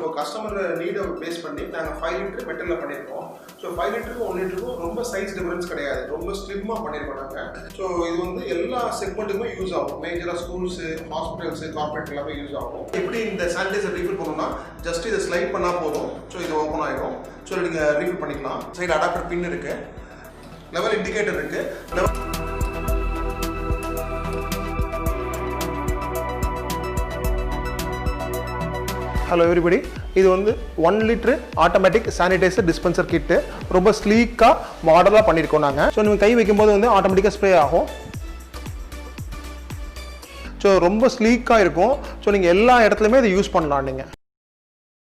இப்போ customer நீடை base பண்ணி நாங்கள் 5 லிட்டர் மெட்டலில் பண்ணியிருக்கோம். ஸோ 5 லிட்டருக்கும் 1 லிட்டருக்கும் ரொம்ப சைஸ் டிஃபரன்ஸ் கிடையாது, ரொம்ப ஸ்லிம்மாக பண்ணியிருக்கோம் நாங்கள். ஸோ இது வந்து எல்லா செக்மெண்ட்டுக்குமே யூஸ் ஆகும். மேஜராக ஸ்கூல்ஸு, ஹாஸ்பிட்டல்ஸு, கார்பரேட் எல்லாமே யூஸ் ஆகும். எப்படி இந்த சானிடைசர் ரீஃபில் பண்ணணும்னா ஜஸ்ட் இதை ஸ்லைட் பண்ணால் போதும். ஸோ இது ஓப்பன் ஆகிடும். ஸோ நீங்கள் ரீஃபில் பண்ணிக்கலாம். சைடு அடாப்டர் பின் இருக்குது, லெவல் இண்டிகேட்டர் இருக்குது. ஹலோ எவ்ரிபடி, இது வந்து 1 லிட்டர் ஆட்டோமேட்டிக் சானிடைசர் டிஸ்பென்சர் கிட்டு. ரொம்ப ஸ்லீக்காக மாடலாக பண்ணியிருக்கோம் நாங்கள். ஸோ நீங்கள் கை வைக்கும்போது வந்து ஆட்டோமேட்டிக்காக ஸ்ப்ரே ஆகும். ஸோ ரொம்ப ஸ்லீக்காக இருக்கும். ஸோ நீங்கள் எல்லா இடத்துலையுமே இதை யூஸ் பண்ணலாம் நீங்கள்.